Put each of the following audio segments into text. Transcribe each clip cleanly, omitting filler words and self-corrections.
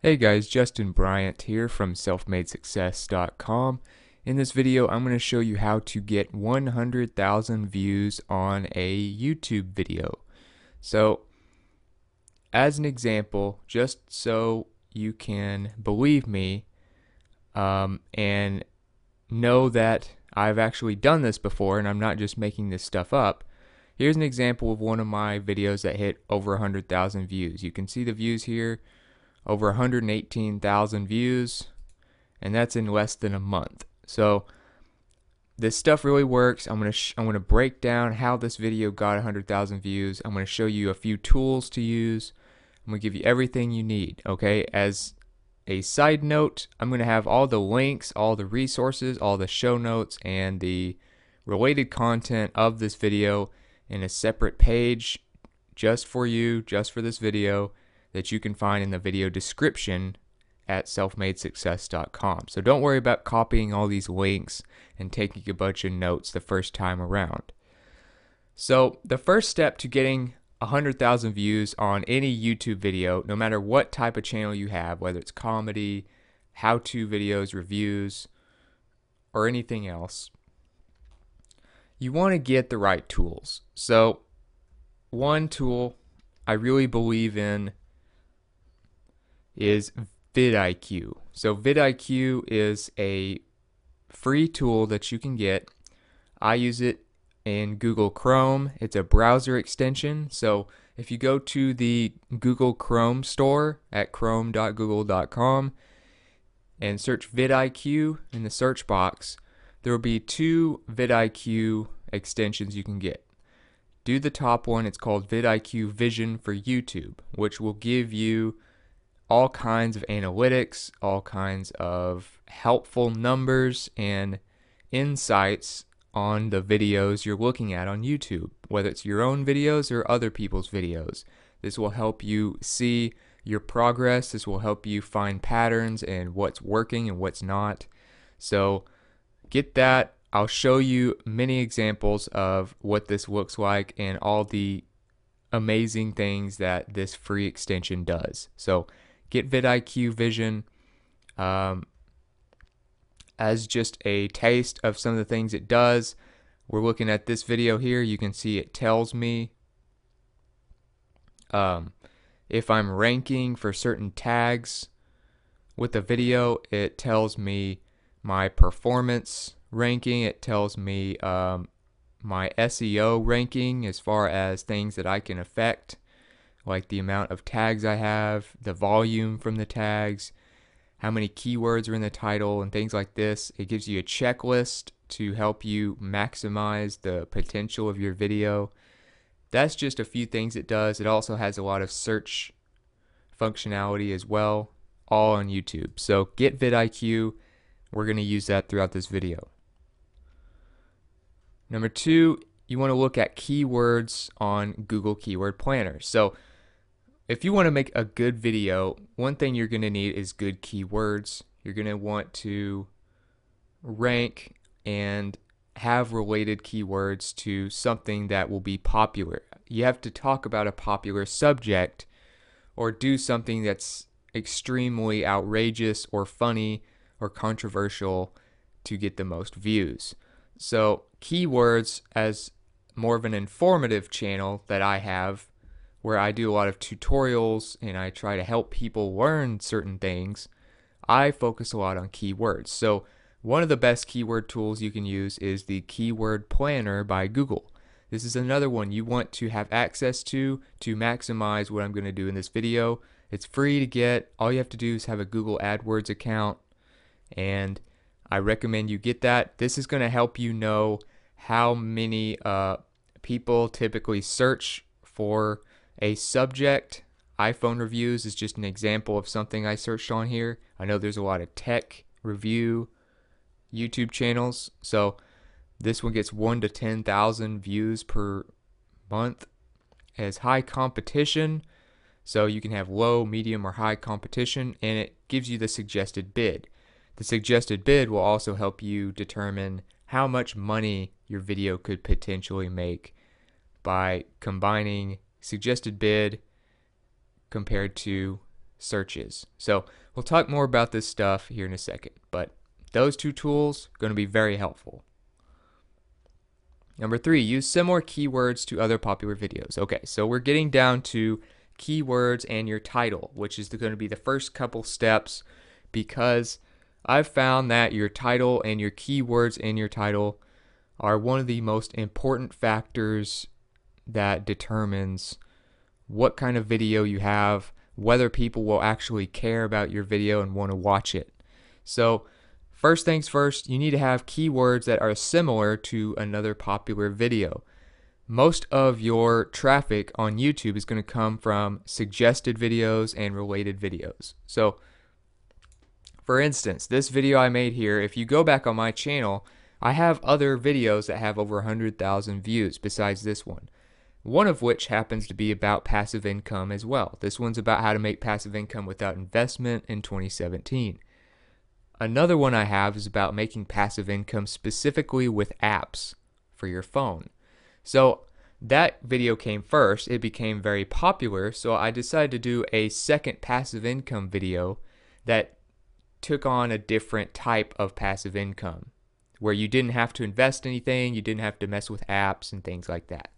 Hey guys, Justin Bryant here from selfmadesuccess.com. In this video, I'm going to show you how to get 100,000 views on a YouTube video. So, as an example, just so you can believe me and know that I've actually done this before and I'm not just making this stuff up, here's an example of one of my videos that hit over 100,000 views. You can see the views here. Over 118,000 views, and that's in less than a month. So this stuff really works. I'm gonna break down how this video got 100,000 views. I'm gonna show you a few tools to use. I'm gonna give you everything you need. Okay. As a side note, I'm gonna have all the links, all the resources, all the show notes, and the related content of this video in a separate page just for you, just for this video, that you can find in the video description at selfmadesuccess.com. So don't worry about copying all these links and taking a bunch of notes the first time around. So the first step to getting 100,000 views on any YouTube video, no matter what type of channel you have, whether it's comedy, how-to videos, reviews, or anything else, you want to get the right tools. So one tool I really believe in is VidIQ. So VidIQ is a free tool that you can get. I use it in Google Chrome. It's a browser extension. So if you go to the Google Chrome store at chrome.google.com and search VidIQ in the search box, there will be two VidIQ extensions you can get. Do the top one. It's called VidIQ Vision for YouTube, which will give you all kinds of analytics, all kinds of helpful numbers and insights on the videos you're looking at on YouTube, whether it's your own videos or other people's videos. This will help you see your progress. This will help you find patterns and what's working and what's not. So get that. I'll show you many examples of what this looks like and all the amazing things that this free extension does. So get VidIQ Vision as just a taste of some of the things it does. We're looking at this video here. You can see it tells me if I'm ranking for certain tags with the video. It tells me my performance ranking. It tells me my SEO ranking as far as things that I can affect, like the amount of tags I have, the volume from the tags, how many keywords are in the title, and things like this. It gives you a checklist to help you maximize the potential of your video. That's just a few things it does. It also has a lot of search functionality as well, all on YouTube. So get VidIQ. We're going to use that throughout this video. Number two, you want to look at keywords on Google Keyword Planner. So if you want to make a good video, one thing you're going to need is good keywords. You're going to want to rank and have related keywords to something that will be popular. You have to talk about a popular subject or do something that's extremely outrageous or funny or controversial to get the most views. So keywords, as more of an informative channel that I have, where I do a lot of tutorials and I try to help people learn certain things, I focus a lot on keywords. So one of the best keyword tools you can use is the Keyword Planner by Google. This is another one you want to have access to maximize what I'm going to do in this video. It's free to get. All you have to do is have a Google AdWords account, and I recommend you get that. This is going to help you know how many people typically search for a subject. iPhone reviews is just an example of something I searched on here. I know there's a lot of tech review YouTube channels, so this one gets 1 to 10,000 views per month. It has high competition, so you can have low, medium, or high competition, and it gives you the suggested bid. The suggested bid will also help you determine how much money your video could potentially make by combining suggested bid compared to searches. So we'll talk more about this stuff here in a second, but those two tools are going to be very helpful. Number 3, use similar keywords to other popular videos. Okay, so we're getting down to keywords and your title, which is going to be the first couple steps, because I've found that your title and your keywords in your title are one of the most important factors that determines what kind of video you have, whether people will actually care about your video and want to watch it. So first things first, you need to have keywords that are similar to another popular video. Most of your traffic on YouTube is going to come from suggested videos and related videos. So for instance, this video I made here, if you go back on my channel, I have other videos that have over 100,000 views besides this one. One of which happens to be about passive income as well. This one's about how to make passive income without investment in 2017. Another one I have is about making passive income specifically with apps for your phone. So that video came first. It became very popular, so I decided to do a second passive income video that took on a different type of passive income, where you didn't have to invest anything, you didn't have to mess with apps and things like that.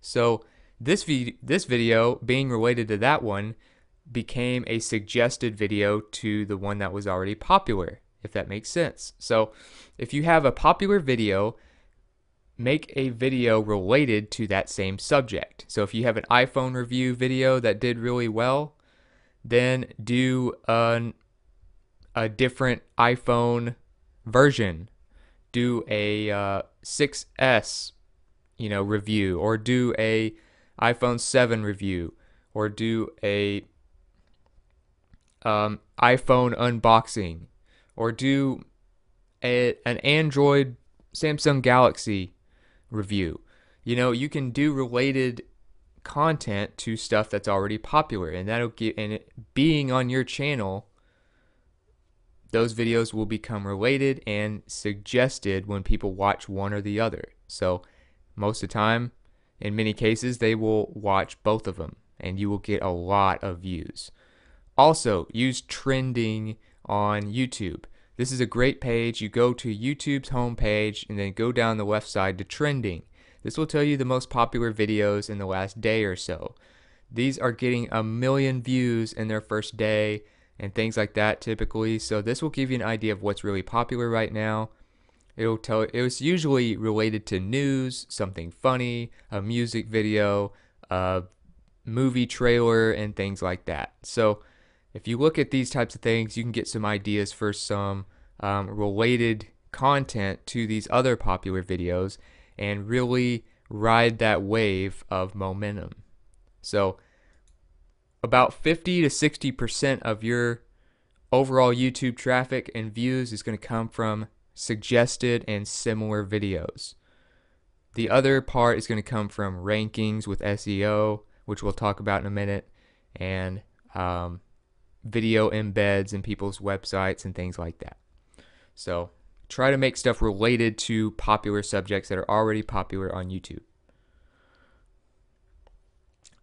So this video, being related to that one, became a suggested video to the one that was already popular, if that makes sense. So if you have a popular video, make a video related to that same subject. So if you have an iPhone review video that did really well, then do a different iPhone version. Do a 6S review, or do a iPhone 7 review, or do a iPhone unboxing, or do an Android Samsung Galaxy review. You can do related content to stuff that's already popular, and being on your channel, those videos will become related and suggested when people watch one or the other. So most of the time, in many cases, they will watch both of them, and you will get a lot of views. Also, use trending on YouTube. This is a great page. You go to YouTube's homepage and then go down the left side to trending. This will tell you the most popular videos in the last day or so. These are getting 1 million views in their first day and things like that typically. So this will give you an idea of what's really popular right now. It's usually related to news, something funny, a music video, a movie trailer, and things like that. So if you look at these types of things, you can get some ideas for some related content to these other popular videos and really ride that wave of momentum. So about 50 to 60% of your overall YouTube traffic and views is going to come from suggested and similar videos. The other part is going to come from rankings with SEO, which we'll talk about in a minute, and video embeds in people's websites and things like that. So try to make stuff related to popular subjects that are already popular on YouTube.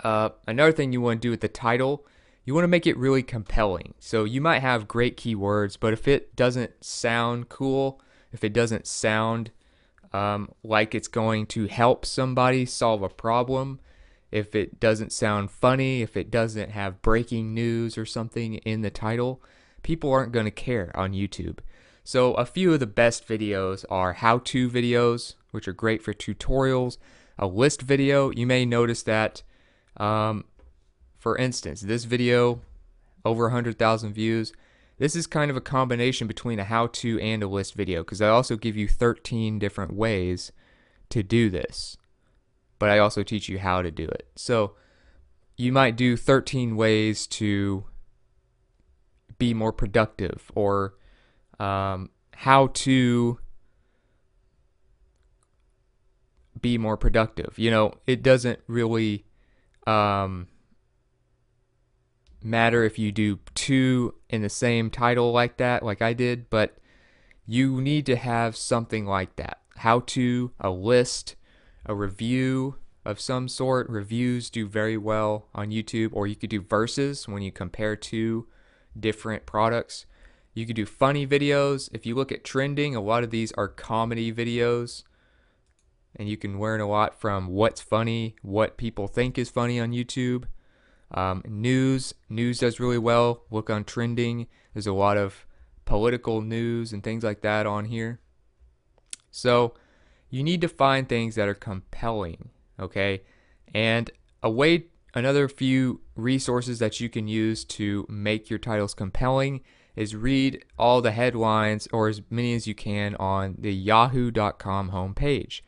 Another thing you want to do with the title, you want to make it really compelling. So you might have great keywords, but if it doesn't sound cool, if it doesn't sound like it's going to help somebody solve a problem, if it doesn't sound funny, if it doesn't have breaking news or something in the title, people aren't going to care on YouTube. So a few of the best videos are how-to videos, which are great for tutorials. A list video, you may notice that, for instance, this video, over 100,000 views. This is kind of a combination between a how-to and a list video, because I also give you 13 different ways to do this, but I also teach you how to do it. So you might do 13 ways to be more productive, or how to be more productive. It doesn't really matter if you do 2 in the same title like that, like I did, but you need to have something like that. How to, a list, a review, of some sort. Reviews do very well on YouTube, or you could do verses when you compare two different products. You could do funny videos. If you look at trending, a lot of these are comedy videos, and you can learn a lot from what's funny, what people think is funny on YouTube. News does really well. Look on trending. There's a lot of political news and things like that on here. So you need to find things that are compelling, okay? And another few resources that you can use to make your titles compelling is read all the headlines, or as many as you can, on the yahoo.com homepage.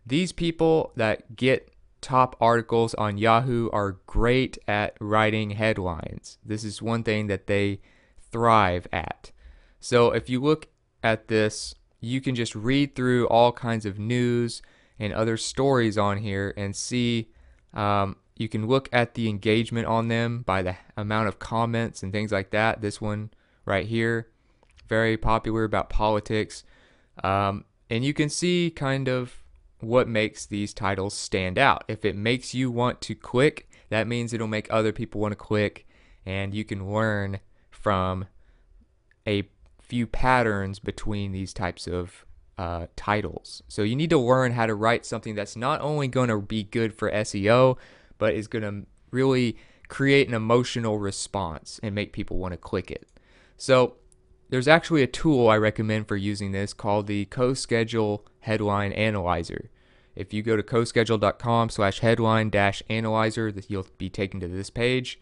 These people that get top articles on Yahoo are great at writing headlines. This is one thing that they thrive at. So if you look at this, you can just read through all kinds of news and other stories on here and see. You can look at the engagement on them by the amount of comments and things like that. This one right here, very popular, about politics. And you can see kind of what makes these titles stand out. If it makes you want to click, that means it'll make other people want to click, and you can learn from a few patterns between these types of titles. So you need to learn how to write something that's not only going to be good for SEO, but is going to really create an emotional response and make people want to click it. So there's actually a tool I recommend for using this called the CoSchedule Headline Analyzer. If you go to coschedule.com/headline-analyzer, you'll be taken to this page,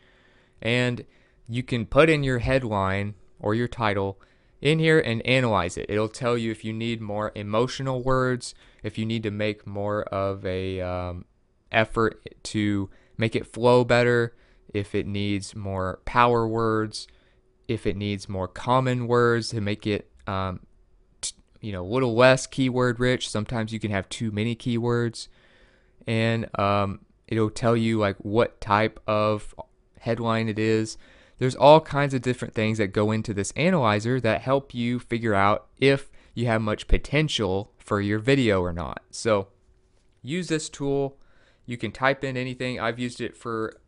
and you can put in your headline or your title in here and analyze it. It'll tell you if you need more emotional words, if you need to make more of a effort to make it flow better, if it needs more power words, if it needs more common words to make it a little less keyword rich. Sometimes you can have too many keywords, and it'll tell you like what type of headline it is. There's all kinds of different things that go into this analyzer that help you figure out if you have much potential for your video or not. So use this tool. You can type in anything. I've used it for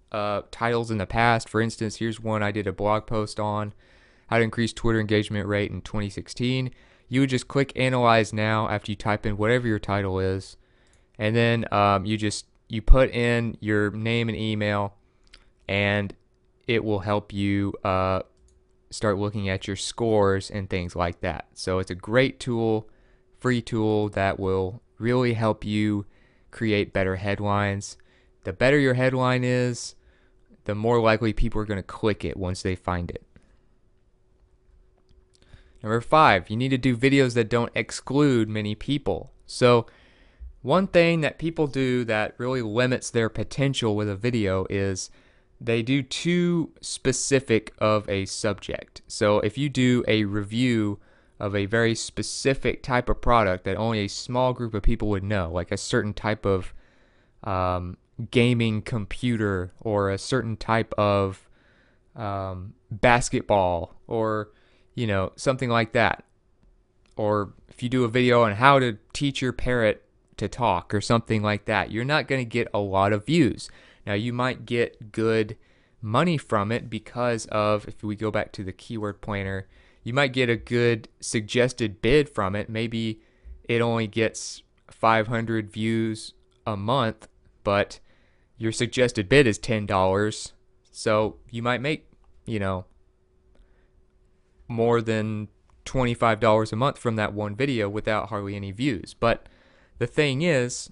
titles in the past. For instance, here's one I did a blog post on: how to increase Twitter engagement rate in 2016. You would just click Analyze Now after you type in whatever your title is, and then you put in your name and email, and it will help you start looking at your scores and things like that. So it's a great tool, free tool that will really help you create better headlines. The better your headline is, the more likely people are going to click it once they find it. Number 5, you need to do videos that don't exclude many people. So one thing that people do that really limits their potential with a video is they do too specific of a subject. So if you do a review of a very specific type of product that only a small group of people would know, like a certain type of gaming computer, or a certain type of basketball, or something like that. Or if you do a video on how to teach your parrot to talk or something like that, you're not going to get a lot of views. Now you might get good money from it because of, if we go back to the keyword planner, you might get a good suggested bid from it. Maybe it only gets 500 views a month, but your suggested bid is $10. So you might make, more than $25 a month from that one video without hardly any views. But the thing is,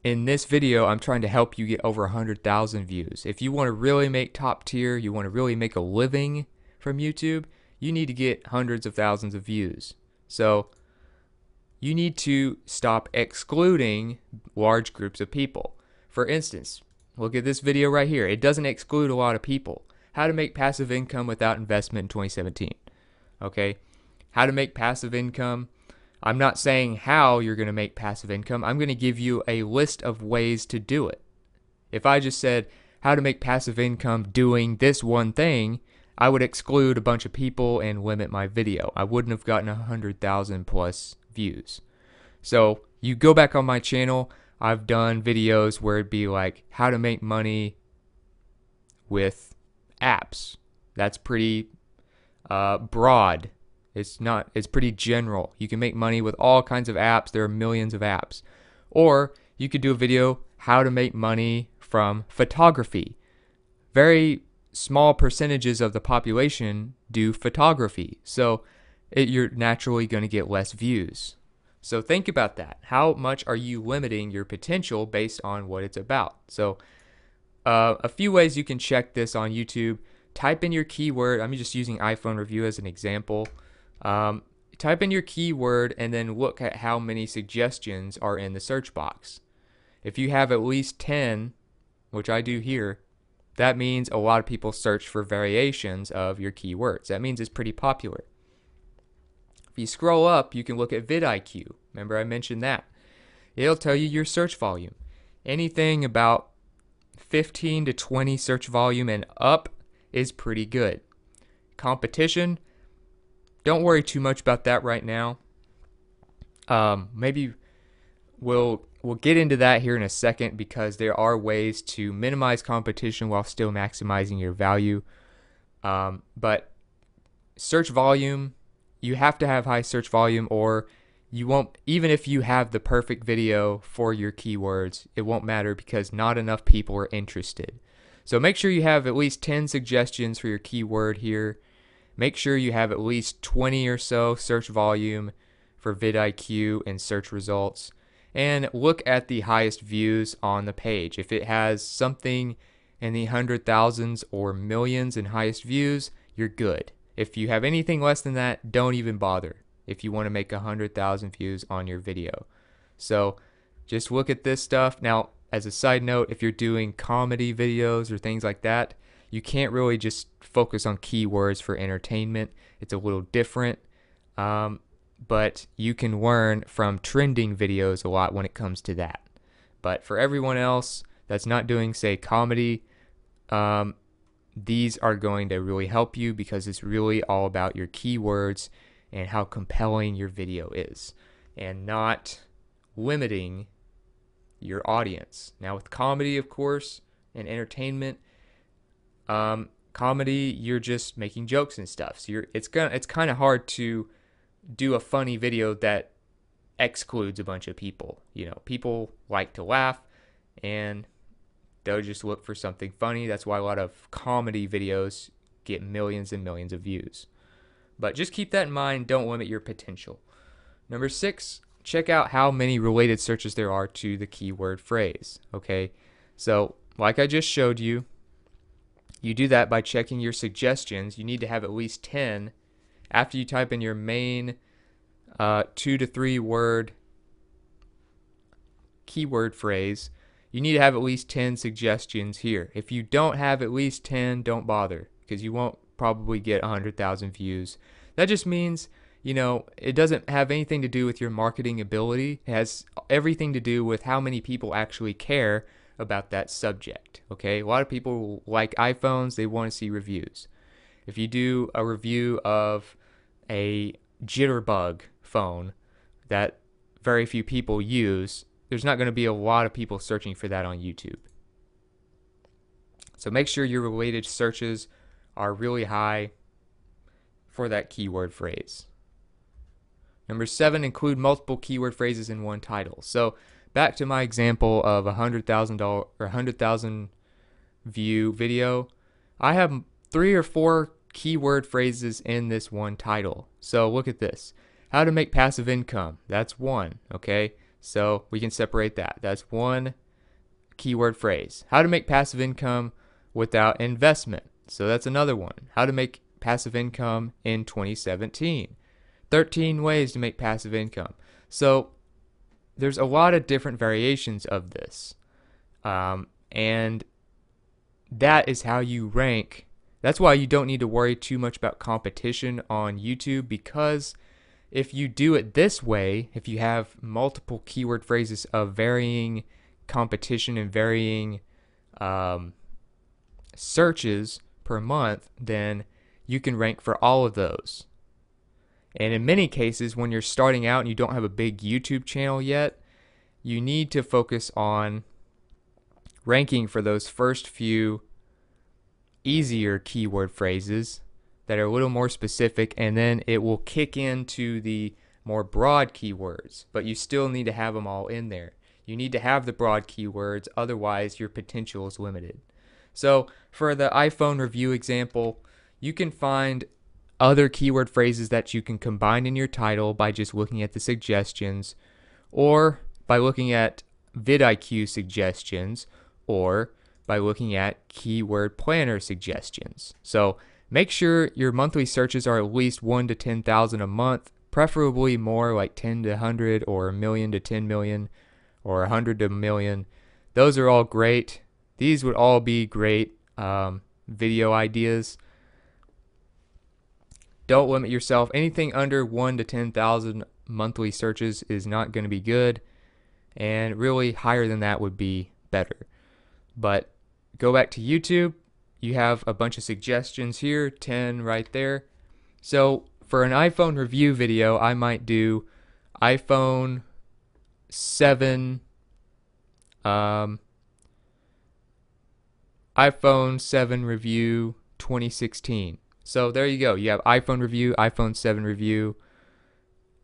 in this video, I'm trying to help you get over 100,000 views. If you want to really make top tier, you want to really make a living from YouTube, you need to get hundreds of thousands of views. So you need to stop excluding large groups of people. For instance, look at this video right here. It doesn't exclude a lot of people. How to make passive income without investment in 2017. Okay? How to make passive income. I'm not saying how you're going to make passive income. I'm going to give you a list of ways to do it. If I just said how to make passive income doing this one thing, I would exclude a bunch of people and limit my video. I wouldn't have gotten 100,000 plus views. So you go back on my channel. I've done videos where it'd be like how to make money with apps. That's pretty broad. It's pretty general. You can make money with all kinds of apps. There are millions of apps. Or you could do a video how to make money from photography. Very small percentages of the population do photography. So you're naturally going to get less views. So think about that. How much are you limiting your potential based on what it's about? So a few ways you can check this on YouTube. Type in your keyword. I'm just using iPhone review as an example. Type in your keyword and then look at how many suggestions are in the search box. If you have at least 10, which I do here, that means a lot of people search for variations of your keywords. That means it's pretty popular. If you scroll up, you can look at VidIQ. Remember I mentioned that. It'll tell you your search volume. Anything about 15 to 20 search volume and up is pretty good. Competition, don't worry too much about that right now. Maybe we'll get into that here in a second, because there are ways to minimize competition while still maximizing your value. But search volume, you have to have high search volume, or you won't, even if you have the perfect video for your keywords, it won't matter because not enough people are interested. So make sure you have at least 10 suggestions for your keyword here. Make sure you have at least 20 or so search volume for vidIQ and search results. And look at the highest views on the page. If it has something in the 100,000s or millions in highest views, you're good. If you have anything less than that, don't even bother if you want to make 100,000 views on your video. So just look at this stuff. Now, as a side note, if you're doing comedy videos or things like that, you can't really just focus on keywords for entertainment. It's a little different. But you can learn from trending videos a lot when it comes to that. But for everyone else that's not doing, say, comedy, these are going to really help you, because it's really all about your keywords and how compelling your video is, and not limiting your audience. Now with comedy, of course, and entertainment, comedy, you're just making jokes and stuff. So it's kind of hard to do a funny video that excludes a bunch of people. You know, people like to laugh, and they'll just look for something funny. That's why a lot of comedy videos get millions and millions of views. But just keep that in mind. Don't limit your potential. Number 6, check out how many related searches there are to the keyword phrase. Okay, so like I just showed you, you do that by checking your suggestions. You need to have at least 10 after you type in your main 2 to 3 word keyword phrase. You need to have at least 10 suggestions here. If you don't have at least 10, don't bother, because you won't probably get 100,000 views. That just means, you know, it doesn't have anything to do with your marketing ability. It has everything to do with how many people actually care about that subject. Okay, a lot of people like iPhones, they want to see reviews. If you do a review of a jitterbug phone that very few people use, there's not going to be a lot of people searching for that on YouTube. So make sure your related searches are really high for that keyword phrase. Number 7, include multiple keyword phrases in one title. So back to my example of $100,000 or 100,000 view video, I have 3 or 4 keyword phrases in this one title. So look at this. How to make passive income. That's one, okay? So we can separate that. That's one keyword phrase. How to make passive income without investment. So that's another one. How to make passive income in 2017. 13 ways to make passive income. So there's a lot of different variations of this. And that is how you rank. That's why you don't need to worry too much about competition on YouTube, because if you do it this way, if you have multiple keyword phrases of varying competition and varying searches per month, then you can rank for all of those. And in many cases, when you're starting out and you don't have a big YouTube channel yet, you need to focus on ranking for those first few easier keyword phrases that are a little more specific, and then it will kick into the more broad keywords, but you still need to have them all in there. You need to have the broad keywords, otherwise your potential is limited. So for the iPhone review example, you can find other keyword phrases that you can combine in your title by just looking at the suggestions, or by looking at VidIQ suggestions, or by looking at keyword planner suggestions. So make sure your monthly searches are at least 1 to 10,000 a month, preferably more, like 10 to 100 or a million to 10 million or 100 to a million. Those are all great. These would all be great video ideas. Don't limit yourself. Anything under 1 to 10,000 monthly searches is not going to be good, and really higher than that would be better. But go back to YouTube. You have a bunch of suggestions here, 10 right there. So for an iPhone review video, I might do iPhone 7 iPhone 7 review 2016. So there you go. You have iPhone review, iPhone 7 review,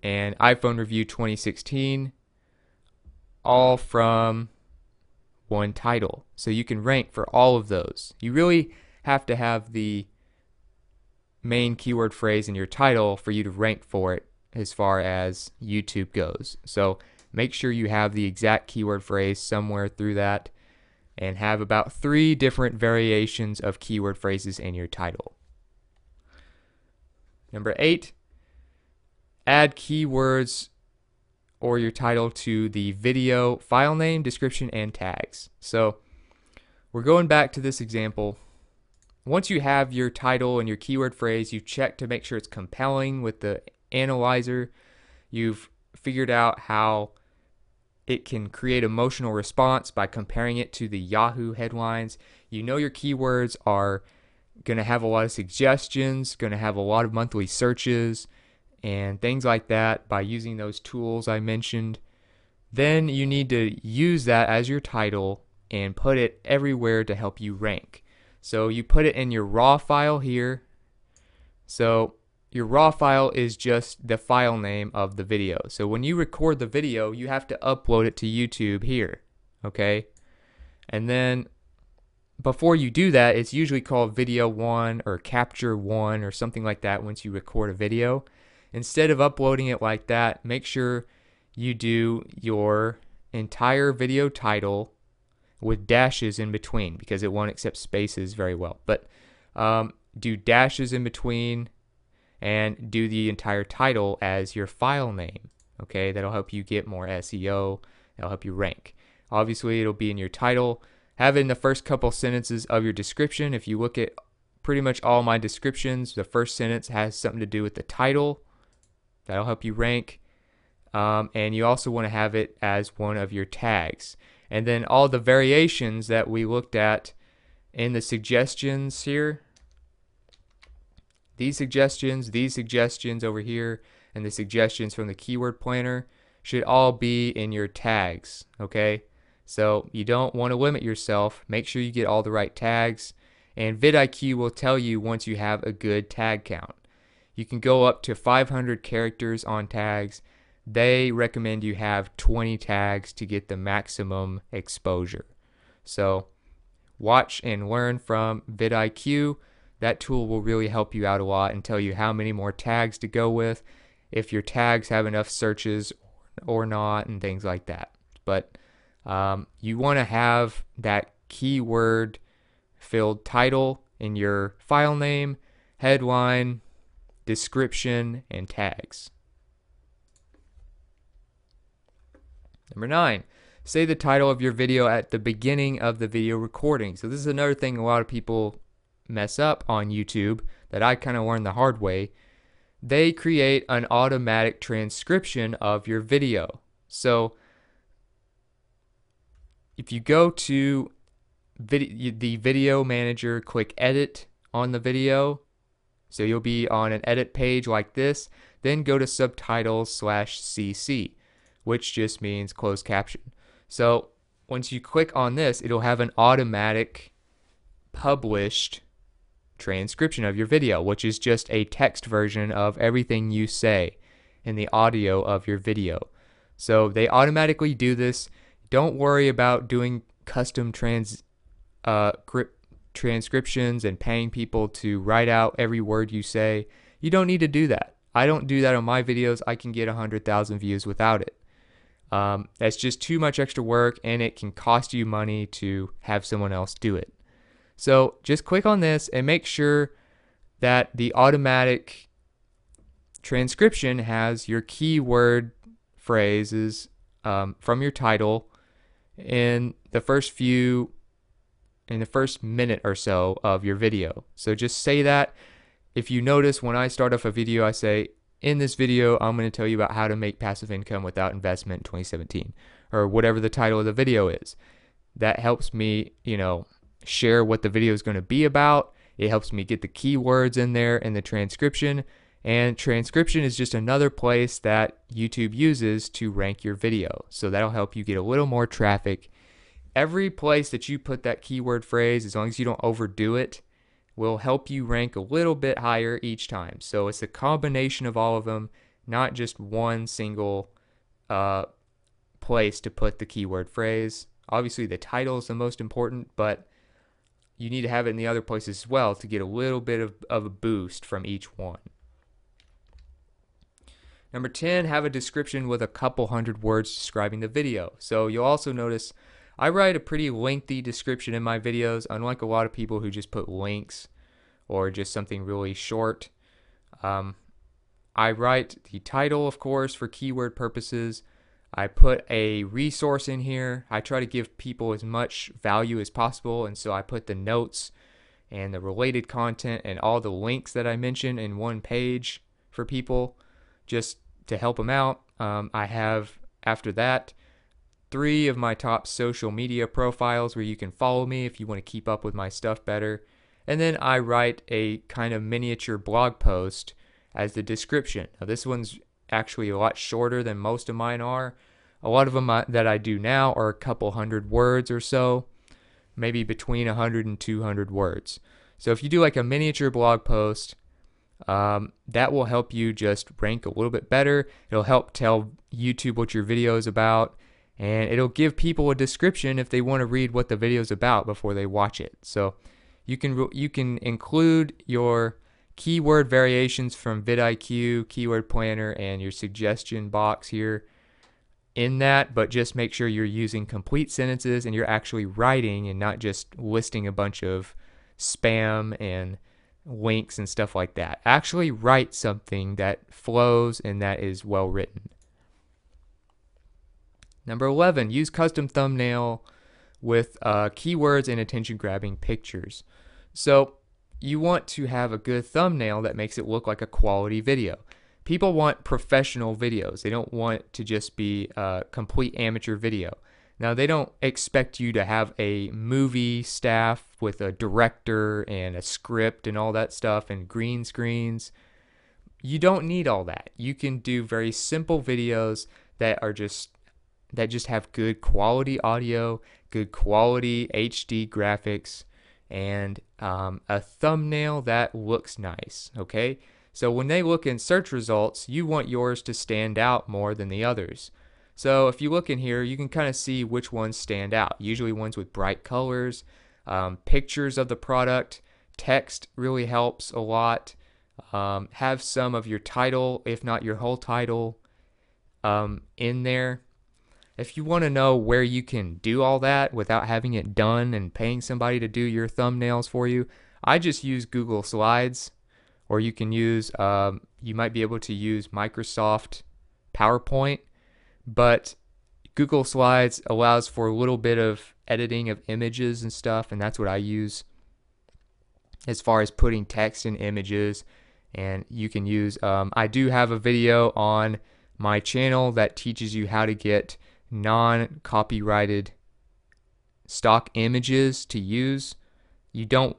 and iPhone review 2016, all from one title. So you can rank for all of those. You really have to have the main keyword phrase in your title for you to rank for it as far as YouTube goes. So make sure you have the exact keyword phrase somewhere through that, and have about 3 different variations of keyword phrases in your title. Number 8, add keywords or your title to the video file name, description, and tags. So we're going back to this example. Once you have your title and your keyword phrase, you check to make sure it's compelling with the analyzer. You've figured out how it can create emotional response by comparing it to the Yahoo headlines. You know your keywords are going to have a lot of suggestions, going to have a lot of monthly searches, and things like that by using those tools I mentioned. Then you need to use that as your title and put it everywhere to help you rank. So you put it in your raw file here. So your raw file is just the file name of the video. So when you record the video, you have to upload it to YouTube here, okay? And then before you do that, it's usually called video 1 or capture 1 or something like that once you record a video. Instead of uploading it like that, make sure you do your entire video title with dashes in between, because it won't accept spaces very well. But do dashes in between and do the entire title as your file name. Okay, that'll help you get more SEO. That'll help you rank. Obviously, it'll be in your title. Have it in the first couple sentences of your description. If you look at pretty much all my descriptions, the first sentence has something to do with the title. That'll help you rank. And you also want to have it as one of your tags. And then all the variations that we looked at in the suggestions here, these suggestions over here, and the suggestions from the keyword planner should all be in your tags, okay? So you don't want to limit yourself. Make sure you get all the right tags, and vidIQ will tell you once you have a good tag count. You can go up to 500 characters on tags. They recommend you have 20 tags to get the maximum exposure. So watch and learn from vidIQ. That tool will really help you out a lot and tell you how many more tags to go with, if your tags have enough searches or not, and things like that. But you want to have that keyword filled title in your file name, headline, description, and tags. Number 9, say the title of your video at the beginning of the video recording. So this is another thing a lot of people mess up on YouTube that I kind of learned the hard way. They create an automatic transcription of your video. So if you go to the video manager, click edit on the video, so you'll be on an edit page like this, then go to subtitles/CC. which just means closed caption. So once you click on this, it'll have an automatic published transcription of your video, which is just a text version of everything you say in the audio of your video. So they automatically do this. Don't worry about doing custom transcriptions and paying people to write out every word you say. You don't need to do that. I don't do that on my videos. I can get 100,000 views without it. That's just too much extra work, and it can cost you money to have someone else do it. So just click on this and make sure that the automatic transcription has your keyword phrases from your title in the first minute or so of your video. So just say that. If you notice, when I start off a video, I say, in this video, I'm going to tell you about how to make passive income without investment in 2017, or whatever the title of the video is. That helps me, share what the video is going to be about. It helps me get the keywords in there in the transcription. And transcription is just another place that YouTube uses to rank your video. So that'll help you get a little more traffic. Every place that you put that keyword phrase, as long as you don't overdo it, will help you rank a little bit higher each time. So it's a combination of all of them, not just one single place to put the keyword phrase. Obviously the title is the most important, but you need to have it in the other places as well to get a little bit of a boost from each one. Number 10, have a description with a couple hundred words describing the video. So you'll also notice I write a pretty lengthy description in my videos, unlike a lot of people who just put links or just something really short. I write the title, of course, for keyword purposes. I put a resource in here. I try to give people as much value as possible, and so I put the notes and the related content and all the links that I mentioned in one page for people just to help them out. I have, after that, 3 of my top social media profiles where you can follow me if you want to keep up with my stuff better. And then I write a kind of miniature blog post as the description. Now this one's actually a lot shorter than most of mine are. A lot of them that I do now are a couple hundred words or so, maybe between 100 and 200 words. So if you do like a miniature blog post, that will help you just rank a little bit better. It'll help tell YouTube what your video is about, and it'll give people a description if they want to read what the video is about before they watch it. So you can include your keyword variations from VidIQ, Keyword Planner, and your suggestion box here in that, but just make sure you're using complete sentences and you're actually writing and not just listing a bunch of spam and links and stuff like that. Actually write something that flows and that is well written. Number 11, use custom thumbnail with keywords and attention-grabbing pictures. So you want to have a good thumbnail that makes it look like a quality video. People want professional videos. They don't want to just be a complete amateur video. Now, they don't expect you to have a movie staff with a director and a script and all that stuff and green screens. You don't need all that. You can do very simple videos that just have good quality audio, good quality HD graphics, and a thumbnail that looks nice, okay? So when they look in search results, you want yours to stand out more than the others. So if you look in here, you can kind of see which ones stand out. Usually ones with bright colors, pictures of the product, text really helps a lot. Have some of your title, if not your whole title, in there. If you want to know where you can do all that without having it done and paying somebody to do your thumbnails for you, I just use Google Slides, or you can use, you might be able to use Microsoft PowerPoint, but Google Slides allows for a little bit of editing of images and stuff, and that's what I use as far as putting text in images. And you can use, I do have a video on my channel that teaches you how to get non-copyrighted stock images to use. You don't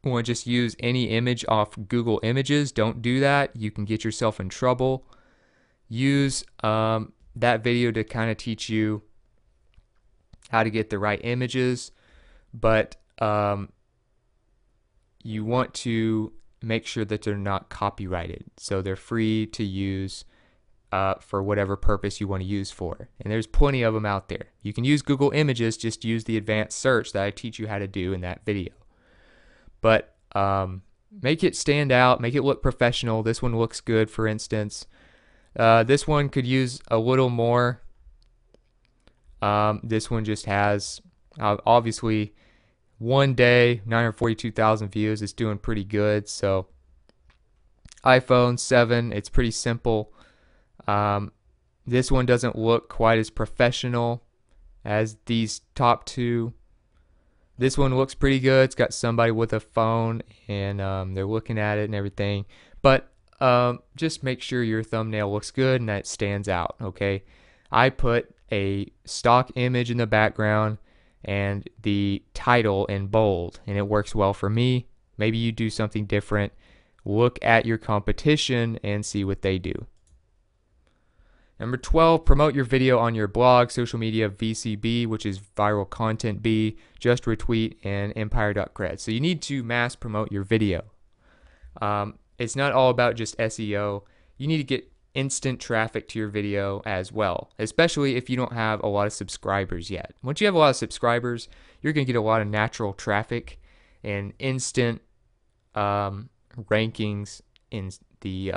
want to just use any image off Google Images. Don't do that. You can get yourself in trouble. Use that video to kind of teach you how to get the right images, but you want to make sure that they're not copyrighted, so they're free to use for whatever purpose you want to use for. And there's plenty of them out there. You can use Google Images, just use the advanced search that I teach you how to do in that video. But make it stand out, make it look professional. This one looks good, for instance. This one could use a little more. This one just has, obviously, one day, 942,000 views. It's doing pretty good. So iPhone 7, it's pretty simple. This one doesn't look quite as professional as these top two. This one looks pretty good. It's got somebody with a phone and they're looking at it and everything. But just make sure your thumbnail looks good and that it stands out, okay? I put a stock image in the background and the title in bold, and it works well for me. Maybe you do something different. Look at your competition and see what they do. Number 12, promote your video on your blog, social media, VCB, which is viral content B, just retweet, and empire.cred. So you need to mass promote your video. It's not all about just SEO. You need to get instant traffic to your video as well, especially if you don't have a lot of subscribers yet. Once you have a lot of subscribers, you're going to get a lot of natural traffic and instant rankings in the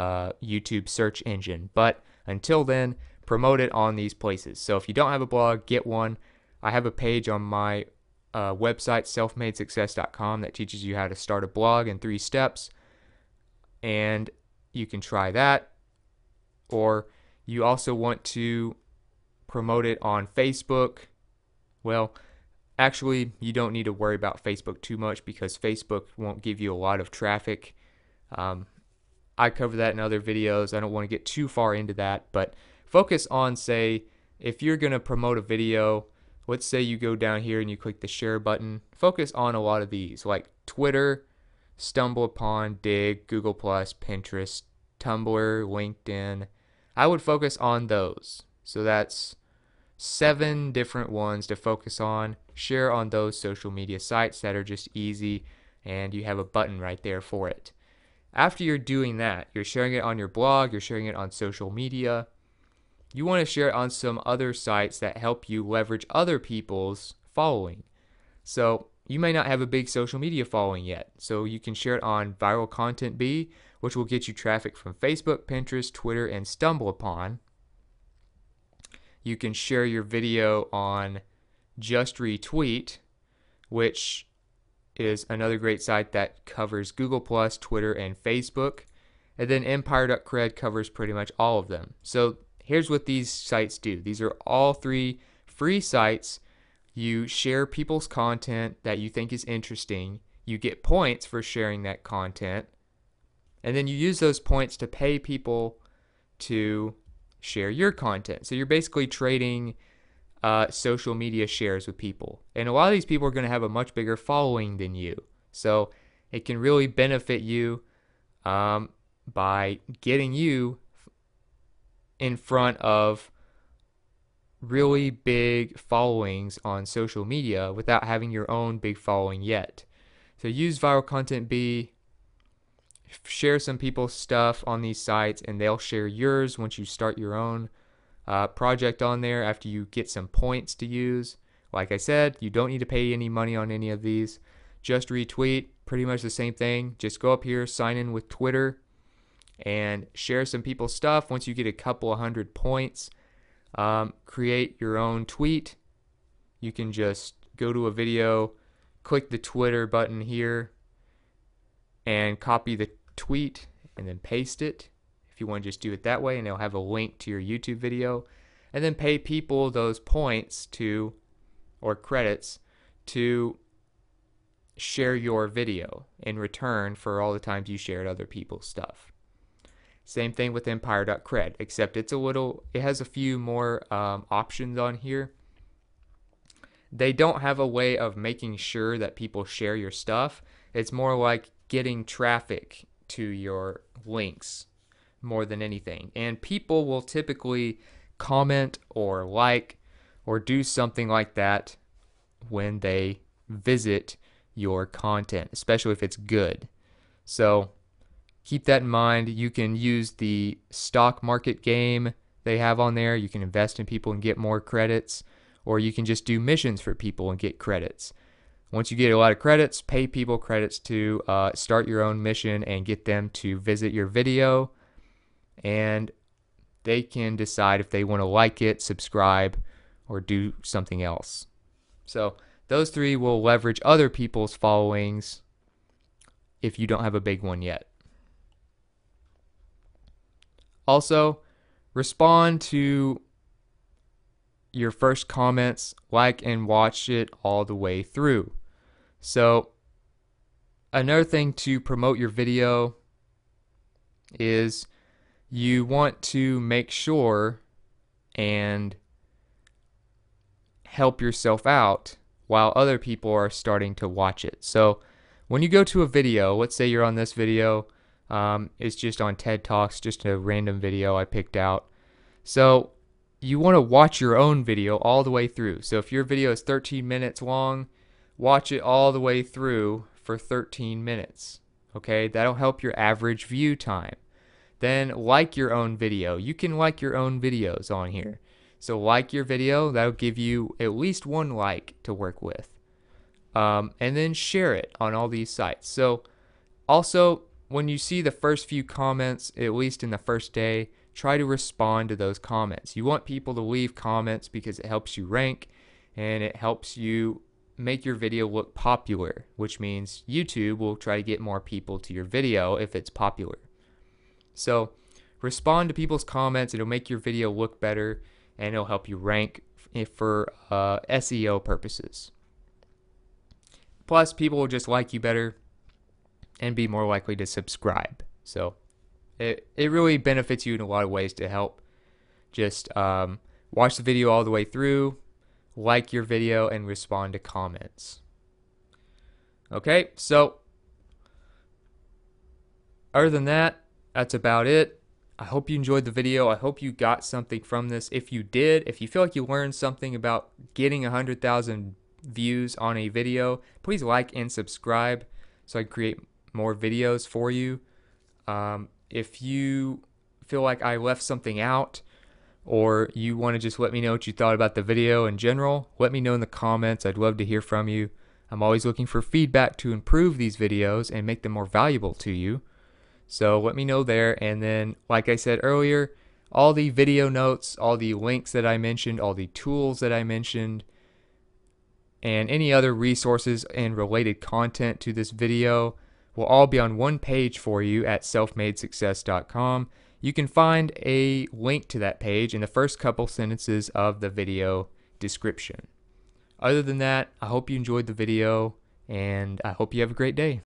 YouTube search engine. But until then, promote it on these places. So if you don't have a blog, get one. I have a page on my website, selfmadesuccess.com, that teaches you how to start a blog in 3 steps. And you can try that. Or you also want to promote it on Facebook. Well, actually, you don't need to worry about Facebook too much because Facebook won't give you a lot of traffic. I cover that in other videos. I don't want to get too far into that, but focus on, say, if you're going to promote a video, let's say you go down here and you click the share button. Focus on a lot of these, like Twitter, StumbleUpon, Dig, Google+, Pinterest, Tumblr, LinkedIn. I would focus on those. So that's 7 different ones to focus on. Share on those social media sites that are just easy, and you have a button right there for it. After you're doing that, you're sharing it on your blog, you're sharing it on social media. You want to share it on some other sites that help you leverage other people's following. So you may not have a big social media following yet, so you can share it on Viral Content B, which will get you traffic from Facebook, Pinterest, Twitter, and StumbleUpon. You can share your video on Just Retweet, which is another great site that covers Google+, Twitter, and Facebook. And then empire.cred covers pretty much all of them. So here's what these sites do. These are all 3 free sites. You share people's content that you think is interesting. You get points for sharing that content. And then you use those points to pay people to share your content. So you're basically trading social media shares with people. And a lot of these people are going to have a much bigger following than you. So it can really benefit you by getting you in front of really big followings on social media without having your own big following yet. So use Viral Content B, share some people's stuff on these sites, and they'll share yours once you start your own project on there after you get some points to use. Like I said, you don't need to pay any money on any of these. Just Retweet, pretty much the same thing. Just go up here, sign in with Twitter, and share some people's stuff. Once you get a couple of 100 points, create your own tweet. You can just go to a video, click the Twitter button here, and copy the tweet and then paste it. If you want to just do it that way, and it'll have a link to your YouTube video, and then pay people those points to, or credits, to share your video in return for all the times you shared other people's stuff. Same thing with empire.cred, except it has a few more options on here. They don't have a way of making sure that people share your stuff. It's more like getting traffic to your links more than anything. And people will typically comment or like or do something like that when they visit your content, especially if it's good. So keep that in mind. You can use the stock market game they have on there. You can invest in people and get more credits, or you can just do missions for people and get credits. Once you get a lot of credits, pay people credits to start your own mission and get them to visit your video, and they can decide if they want to like it, subscribe, or do something else. So those three will leverage other people's followings if you don't have a big one yet. Also, respond to your first comments, like and watch it all the way through. So another thing to promote your video is you want to make sure and help yourself out while other people are starting to watch it. So when you go to a video, let's say you're on this video, it's just on TED Talks, just a random video I picked out. So you want to watch your own video all the way through. So if your video is 13 minutes long, watch it all the way through for 13 minutes. Okay, that'll help your average view time. Then like your own video. You can like your own videos on here. So like your video, that'll give you at least one like to work with. And then share it on all these sites. So also, when you see the first few comments, at least in the first day, try to respond to those comments. You want people to leave comments because it helps you rank and it helps you make your video look popular, which means YouTube will try to get more people to your video if it's popular. So respond to people's comments. It'll make your video look better and it'll help you rank for SEO purposes. Plus, people will just like you better and be more likely to subscribe. So it really benefits you in a lot of ways to help. Just watch the video all the way through, like your video, and respond to comments. Okay, so other than that, that's about it. I hope you enjoyed the video. I hope you got something from this. If you did, if you feel like you learned something about getting 100,000 views on a video, please like and subscribe so I can create more videos for you. If you feel like I left something out, or you want to just let me know what you thought about the video in general, let me know in the comments. I'd love to hear from you. I'm always looking for feedback to improve these videos and make them more valuable to you. So let me know there. And then, like I said earlier, all the video notes, all the links that I mentioned, all the tools that I mentioned, and any other resources and related content to this video will all be on one page for you at selfmadesuccess.com. You can find a link to that page in the first couple sentences of the video description. Other than that, I hope you enjoyed the video, and I hope you have a great day.